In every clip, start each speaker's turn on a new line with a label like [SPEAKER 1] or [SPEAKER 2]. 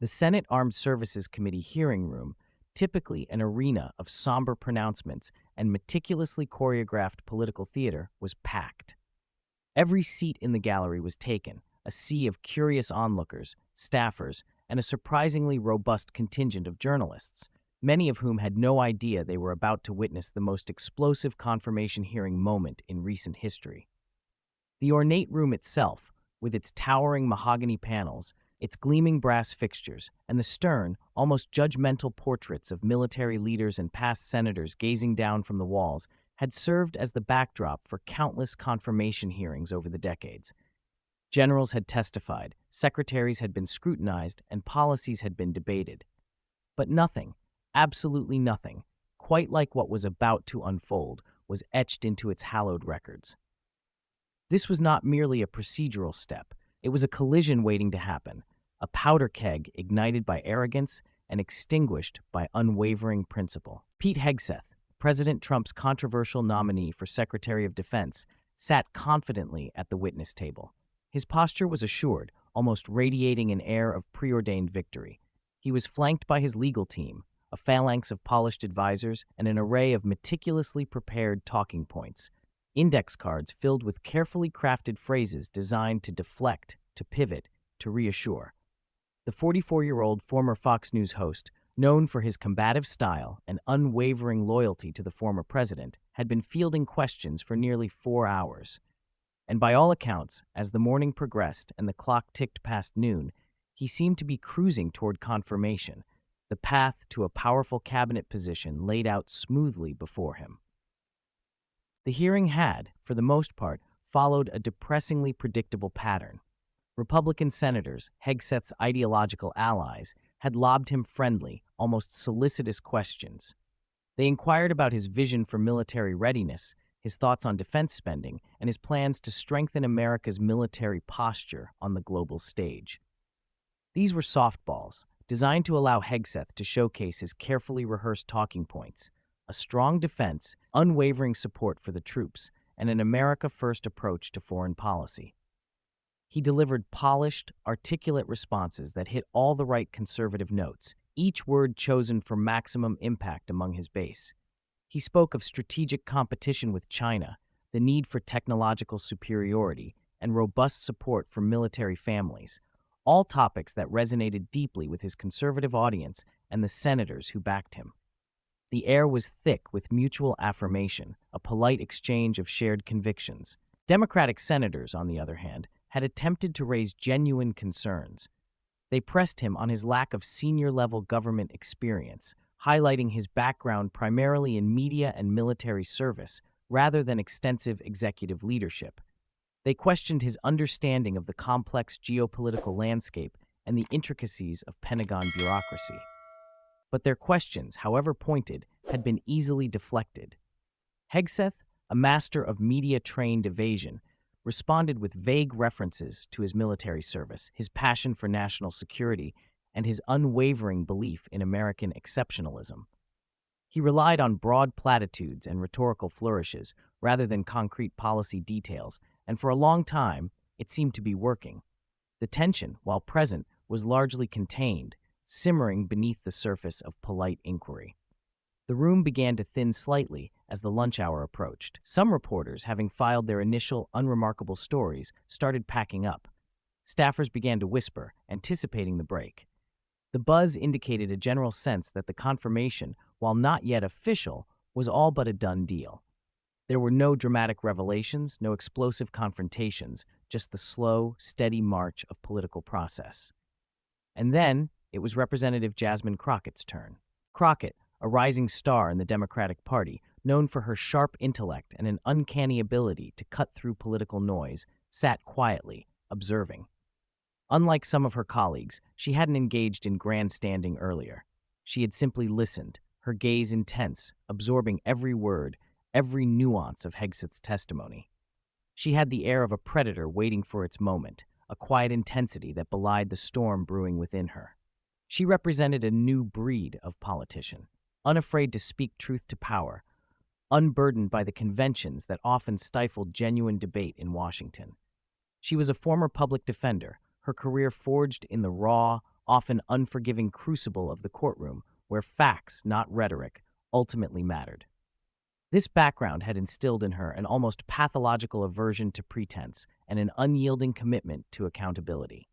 [SPEAKER 1] The Senate Armed Services Committee hearing room, typically an arena of somber pronouncements and meticulously choreographed political theater, was packed. Every seat in the gallery was taken, a sea of curious onlookers, staffers, and a surprisingly robust contingent of journalists, many of whom had no idea they were about to witness the most explosive confirmation hearing moment in recent history. The ornate room itself, with its towering mahogany panels, its gleaming brass fixtures, and the stern, almost judgmental portraits of military leaders and past senators gazing down from the walls, had served as the backdrop for countless confirmation hearings over the decades. Generals had testified, secretaries had been scrutinized, and policies had been debated. But nothing, absolutely nothing, quite like what was about to unfold, was etched into its hallowed records. This was not merely a procedural step. It was a collision waiting to happen, a powder keg ignited by arrogance and extinguished by unwavering principle. Pete Hegseth, President Trump's controversial nominee for Secretary of Defense, sat confidently at the witness table. His posture was assured, almost radiating an air of preordained victory. He was flanked by his legal team, a phalanx of polished advisors, and an array of meticulously prepared talking points, index cards filled with carefully crafted phrases designed to deflect, to pivot, to reassure. The 44-year-old former Fox News host, known for his combative style and unwavering loyalty to the former president, had been fielding questions for nearly 4 hours. And by all accounts, as the morning progressed and the clock ticked past noon, he seemed to be cruising toward confirmation, the path to a powerful cabinet position laid out smoothly before him. The hearing had, for the most part, followed a depressingly predictable pattern. Republican senators, Hegseth's ideological allies, had lobbed him friendly, almost solicitous questions. They inquired about his vision for military readiness, his thoughts on defense spending, and his plans to strengthen America's military posture on the global stage. These were softballs, designed to allow Hegseth to showcase his carefully rehearsed talking points: a strong defense, unwavering support for the troops, and an America-first approach to foreign policy. He delivered polished, articulate responses that hit all the right conservative notes, each word chosen for maximum impact among his base. He spoke of strategic competition with China, the need for technological superiority, and robust support for military families, all topics that resonated deeply with his conservative audience and the senators who backed him. The air was thick with mutual affirmation, a polite exchange of shared convictions. Democratic senators, on the other hand, had attempted to raise genuine concerns. They pressed him on his lack of senior-level government experience, highlighting his background primarily in media and military service rather than extensive executive leadership. They questioned his understanding of the complex geopolitical landscape and the intricacies of Pentagon bureaucracy. But their questions, however pointed, had been easily deflected. Hegseth, a master of media-trained evasion, responded with vague references to his military service, his passion for national security, and his unwavering belief in American exceptionalism. He relied on broad platitudes and rhetorical flourishes rather than concrete policy details, and for a long time, it seemed to be working. The tension, while present, was largely contained, simmering beneath the surface of polite inquiry. The room began to thin slightly as the lunch hour approached. Some reporters, having filed their initial unremarkable stories, started packing up. Staffers began to whisper, anticipating the break. The buzz indicated a general sense that the confirmation, while not yet official, was all but a done deal. There were no dramatic revelations, no explosive confrontations, just the slow, steady march of political process. And then it was Representative Jasmine Crockett's turn. Crockett, a rising star in the Democratic Party, known for her sharp intellect and an uncanny ability to cut through political noise, sat quietly, observing. Unlike some of her colleagues, she hadn't engaged in grandstanding earlier. She had simply listened, her gaze intense, absorbing every word, every nuance of Hegseth's testimony. She had the air of a predator waiting for its moment, a quiet intensity that belied the storm brewing within her. She represented a new breed of politician, unafraid to speak truth to power, unburdened by the conventions that often stifled genuine debate in Washington. She was a former public defender, her career forged in the raw, often unforgiving crucible of the courtroom, where facts, not rhetoric, ultimately mattered. This background had instilled in her an almost pathological aversion to pretense and an unyielding commitment to accountability.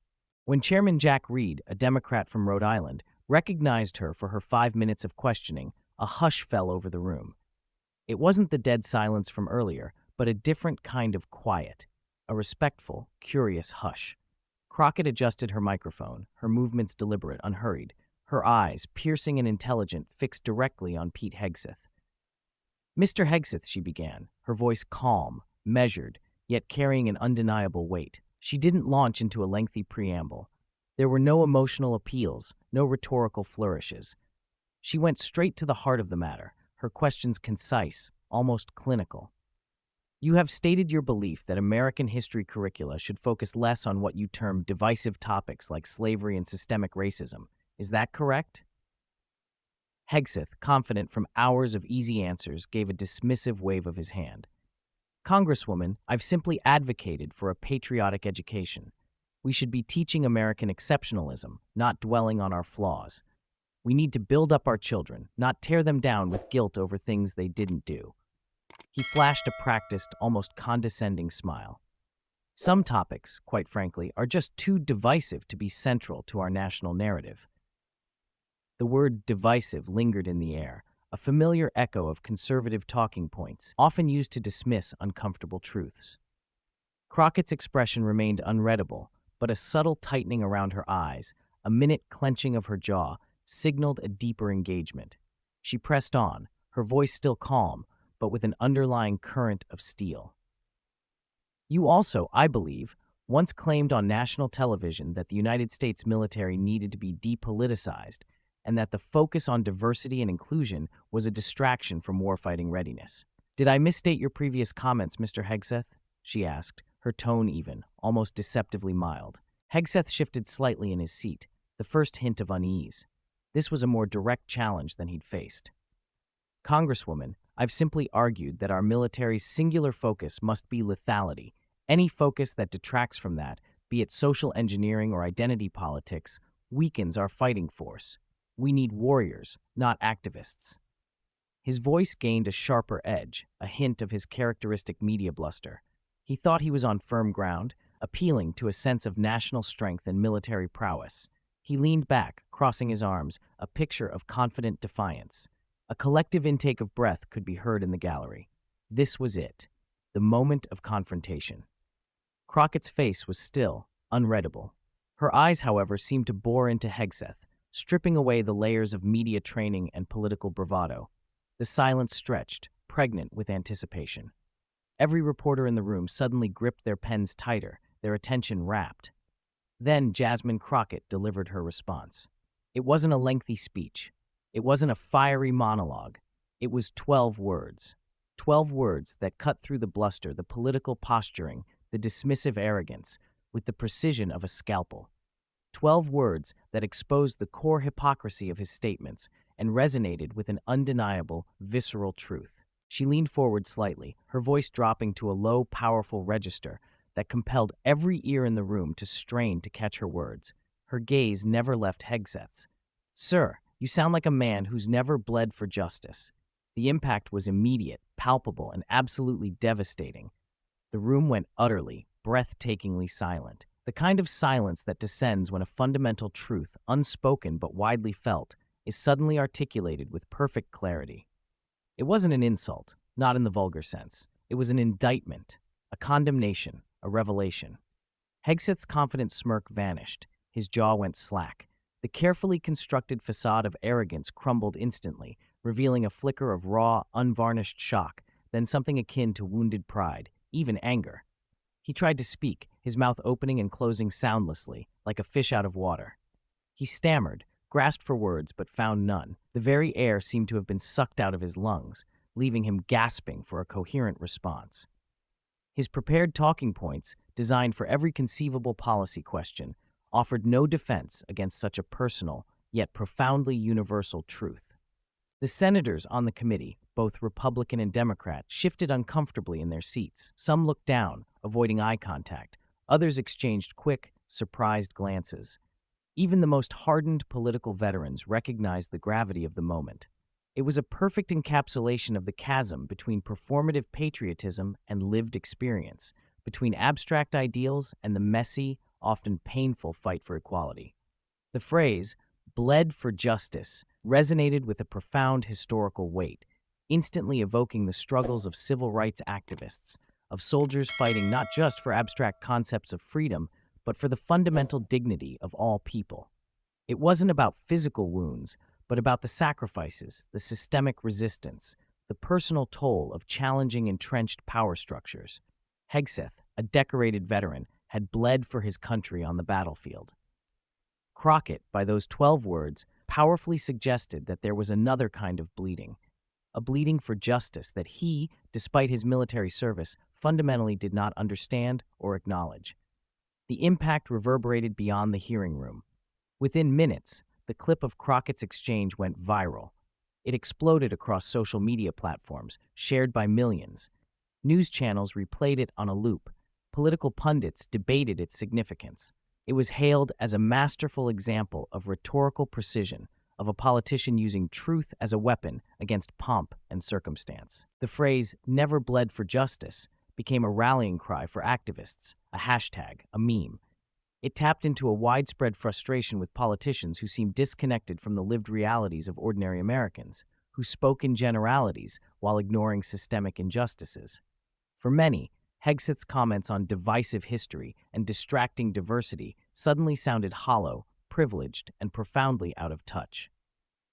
[SPEAKER 1] When Chairman Jack Reed, a Democrat from Rhode Island, recognized her for her 5 minutes of questioning, a hush fell over the room. It wasn't the dead silence from earlier, but a different kind of quiet, a respectful, curious hush. Crockett adjusted her microphone, her movements deliberate, unhurried, her eyes, piercing and intelligent, fixed directly on Pete Hegseth. "Mr. Hegseth," she began, her voice calm, measured, yet carrying an undeniable weight. She didn't launch into a lengthy preamble. There were no emotional appeals, no rhetorical flourishes. She went straight to the heart of the matter, her questions concise, almost clinical. "You have stated your belief that American history curricula should focus less on what you term divisive topics like slavery and systemic racism. Is that correct?" Hegseth, confident from hours of easy answers, gave a dismissive wave of his hand. "Congresswoman, I've simply advocated for a patriotic education. We should be teaching American exceptionalism, not dwelling on our flaws. We need to build up our children, not tear them down with guilt over things they didn't do." He flashed a practiced, almost condescending smile. "Some topics, quite frankly, are just too divisive to be central to our national narrative." The word divisive lingered in the air, a familiar echo of conservative talking points, often used to dismiss uncomfortable truths. Crockett's expression remained unreadable, but a subtle tightening around her eyes, a minute clenching of her jaw, signaled a deeper engagement. She pressed on, her voice still calm, but with an underlying current of steel. "You also, I believe, once claimed on national television that the United States military needed to be depoliticized and that the focus on diversity and inclusion was a distraction from warfighting readiness. Did I misstate your previous comments, Mr. Hegseth?" she asked, her tone even, almost deceptively mild. Hegseth shifted slightly in his seat, the first hint of unease. This was a more direct challenge than he'd faced. "Congresswoman, I've simply argued that our military's singular focus must be lethality. Any focus that detracts from that, be it social engineering or identity politics, weakens our fighting force. We need warriors, not activists." His voice gained a sharper edge, a hint of his characteristic media bluster. He thought he was on firm ground, appealing to a sense of national strength and military prowess. He leaned back, crossing his arms, a picture of confident defiance. A collective intake of breath could be heard in the gallery. This was it, the moment of confrontation. Crockett's face was still, unreadable. Her eyes, however, seemed to bore into Hegseth, stripping away the layers of media training and political bravado. The silence stretched, pregnant with anticipation. Every reporter in the room suddenly gripped their pens tighter, their attention rapt. Then Jasmine Crockett delivered her response. It wasn't a lengthy speech. It wasn't a fiery monologue. It was 12 words. 12 words that cut through the bluster, the political posturing, the dismissive arrogance, with the precision of a scalpel. 12 words that exposed the core hypocrisy of his statements and resonated with an undeniable, visceral truth. She leaned forward slightly, her voice dropping to a low, powerful register that compelled every ear in the room to strain to catch her words. Her gaze never left Hegseth's. "Sir, you sound like a man who's never bled for justice." The impact was immediate, palpable, and absolutely devastating. The room went utterly, breathtakingly silent. The kind of silence that descends when a fundamental truth, unspoken but widely felt, is suddenly articulated with perfect clarity. It wasn't an insult, not in the vulgar sense. It was an indictment, a condemnation, a revelation. Hegseth's confident smirk vanished. His jaw went slack. The carefully constructed facade of arrogance crumbled instantly, revealing a flicker of raw, unvarnished shock, then something akin to wounded pride, even anger. He tried to speak, his mouth opening and closing soundlessly, like a fish out of water. He stammered, grasped for words, but found none. The very air seemed to have been sucked out of his lungs, leaving him gasping for a coherent response. His prepared talking points, designed for every conceivable policy question, offered no defense against such a personal, yet profoundly universal truth. The senators on the committee, both Republican and Democrat, shifted uncomfortably in their seats. Some looked down, avoiding eye contact. Others exchanged quick, surprised glances. Even the most hardened political veterans recognized the gravity of the moment. It was a perfect encapsulation of the chasm between performative patriotism and lived experience, between abstract ideals and the messy, often painful fight for equality. The phrase, "bled for justice," resonated with a profound historical weight, instantly evoking the struggles of civil rights activists, of soldiers fighting not just for abstract concepts of freedom, but for the fundamental dignity of all people. It wasn't about physical wounds, but about the sacrifices, the systemic resistance, the personal toll of challenging entrenched power structures. Hegseth, a decorated veteran, had bled for his country on the battlefield. Crockett, by those 12 words, powerfully suggested that there was another kind of bleeding, a bleeding for justice that he, despite his military service, fundamentally did not understand or acknowledge. The impact reverberated beyond the hearing room. Within minutes, the clip of Crockett's exchange went viral. It exploded across social media platforms, shared by millions. News channels replayed it on a loop. Political pundits debated its significance. It was hailed as a masterful example of rhetorical precision, of a politician using truth as a weapon against pomp and circumstance. The phrase, "never bled for justice," became a rallying cry for activists, a hashtag, a meme. It tapped into a widespread frustration with politicians who seemed disconnected from the lived realities of ordinary Americans, who spoke in generalities while ignoring systemic injustices. For many, Hegseth's comments on divisive history and distracting diversity suddenly sounded hollow, privileged, and profoundly out of touch.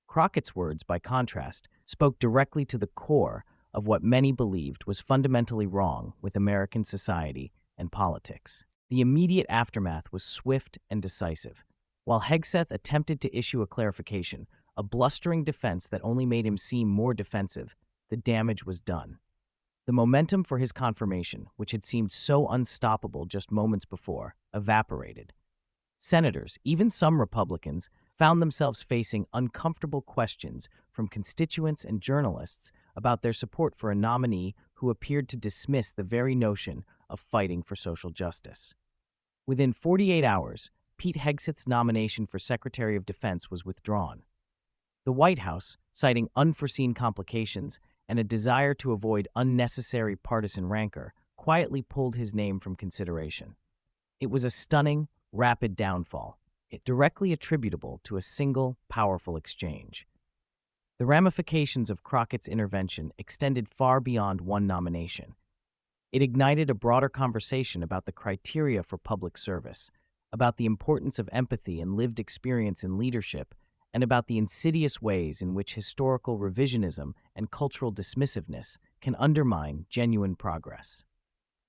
[SPEAKER 1] Crockett's words, by contrast, spoke directly to the core of what many believed was fundamentally wrong with American society and politics. The immediate aftermath was swift and decisive. While Hegseth attempted to issue a clarification, a blustering defense that only made him seem more defensive, the damage was done. The momentum for his confirmation, which had seemed so unstoppable just moments before, evaporated. Senators, even some Republicans, found themselves facing uncomfortable questions from constituents and journalists about their support for a nominee who appeared to dismiss the very notion of fighting for social justice. Within 48 hours, Pete Hegseth's nomination for Secretary of Defense was withdrawn. The White House, citing unforeseen complications and a desire to avoid unnecessary partisan rancor, quietly pulled his name from consideration. It was a stunning, rapid downfall, directly attributable to a single, powerful exchange. The ramifications of Crockett's intervention extended far beyond one nomination. It ignited a broader conversation about the criteria for public service, about the importance of empathy and lived experience in leadership, and about the insidious ways in which historical revisionism and cultural dismissiveness can undermine genuine progress.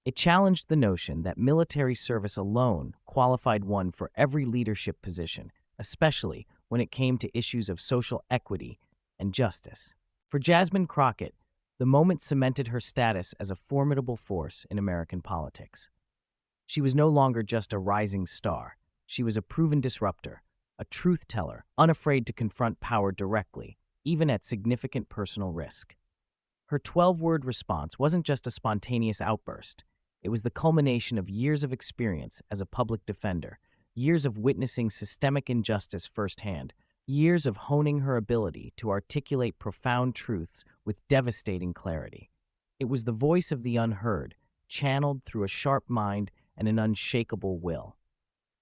[SPEAKER 1] It challenged the notion that military service alone qualified one for every leadership position, especially when it came to issues of social equity and justice. For Jasmine Crockett, the moment cemented her status as a formidable force in American politics. She was no longer just a rising star. She was a proven disruptor, a truth teller, unafraid to confront power directly, even at significant personal risk. Her 12-word response wasn't just a spontaneous outburst. It was the culmination of years of experience as a public defender, years of witnessing systemic injustice firsthand, years of honing her ability to articulate profound truths with devastating clarity. It was the voice of the unheard, channeled through a sharp mind and an unshakable will.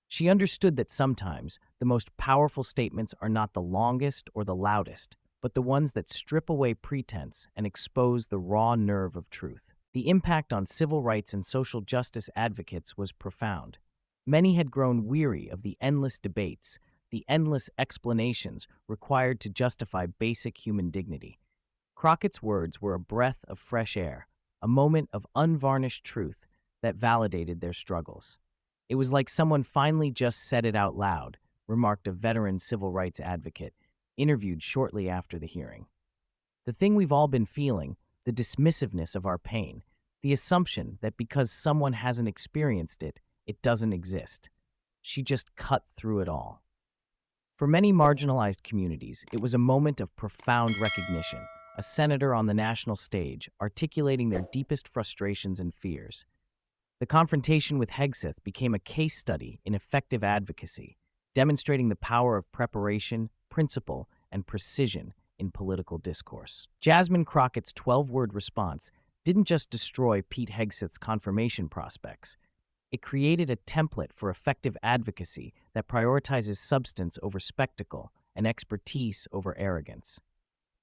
[SPEAKER 1] She understood that sometimes the most powerful statements are not the longest or the loudest, but the ones that strip away pretense and expose the raw nerve of truth. The impact on civil rights and social justice advocates was profound. Many had grown weary of the endless debates, the endless explanations required to justify basic human dignity. Crockett's words were a breath of fresh air, a moment of unvarnished truth that validated their struggles. It was like someone finally just said it out loud, remarked a veteran civil rights advocate, interviewed shortly after the hearing. The thing we've all been feeling, the dismissiveness of our pain, the assumption that because someone hasn't experienced it, it doesn't exist. She just cut through it all. For many marginalized communities, it was a moment of profound recognition, a senator on the national stage articulating their deepest frustrations and fears. The confrontation with Hegseth became a case study in effective advocacy, demonstrating the power of preparation, principle, and precision in political discourse. Jasmine Crockett's 12-word response didn't just destroy Pete Hegseth's confirmation prospects. It created a template for effective advocacy that prioritizes substance over spectacle and expertise over arrogance.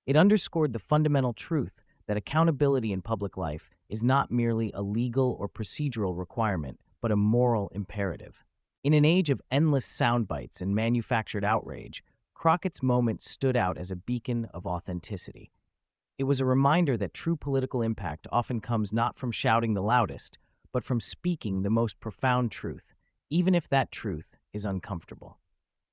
[SPEAKER 1] It underscored the fundamental truth that accountability in public life is not merely a legal or procedural requirement, but a moral imperative. In an age of endless soundbites and manufactured outrage, Crockett's moment stood out as a beacon of authenticity. It was a reminder that true political impact often comes not from shouting the loudest, but from speaking the most profound truth, even if that truth is uncomfortable.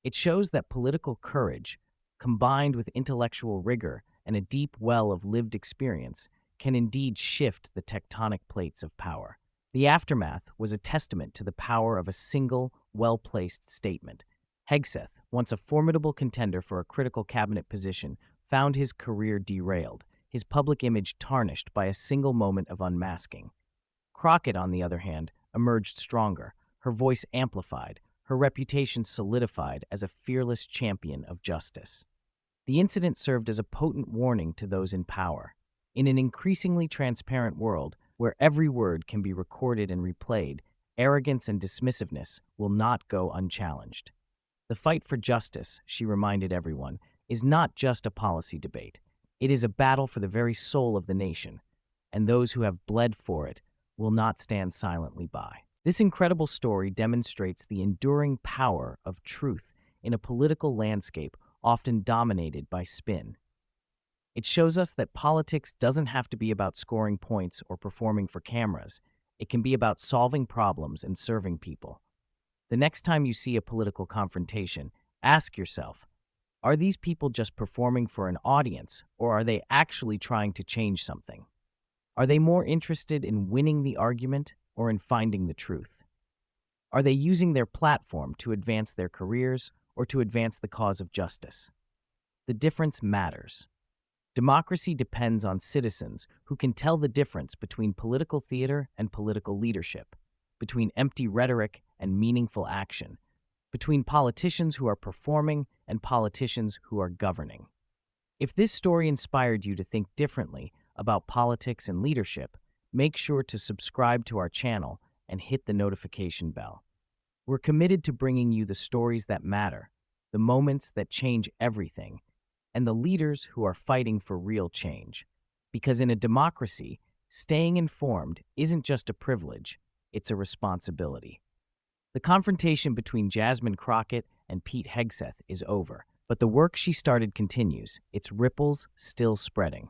[SPEAKER 1] It shows that political courage, combined with intellectual rigor and a deep well of lived experience, can indeed shift the tectonic plates of power. The aftermath was a testament to the power of a single, well-placed statement. Hegseth, once a formidable contender for a critical cabinet position, found his career derailed, his public image tarnished by a single moment of unmasking. Crockett, on the other hand, emerged stronger, her voice amplified, her reputation solidified as a fearless champion of justice. The incident served as a potent warning to those in power. In an increasingly transparent world, where every word can be recorded and replayed, arrogance and dismissiveness will not go unchallenged. The fight for justice, she reminded everyone, is not just a policy debate. It is a battle for the very soul of the nation, and those who have bled for it will not stand silently by. This incredible story demonstrates the enduring power of truth in a political landscape often dominated by spin. It shows us that politics doesn't have to be about scoring points or performing for cameras. It can be about solving problems and serving people. The next time you see a political confrontation, ask yourself, are these people just performing for an audience, or are they actually trying to change something? Are they more interested in winning the argument or in finding the truth? Are they using their platform to advance their careers or to advance the cause of justice? The difference matters. Democracy depends on citizens who can tell the difference between political theater and political leadership, between empty rhetoric and meaningful action, between politicians who are performing and politicians who are governing. If this story inspired you to think differently about politics and leadership, make sure to subscribe to our channel and hit the notification bell. We're committed to bringing you the stories that matter, the moments that change everything, and the leaders who are fighting for real change. Because in a democracy, staying informed isn't just a privilege, it's a responsibility. The confrontation between Jasmine Crockett and Pete Hegseth is over, but the work she started continues, its ripples still spreading.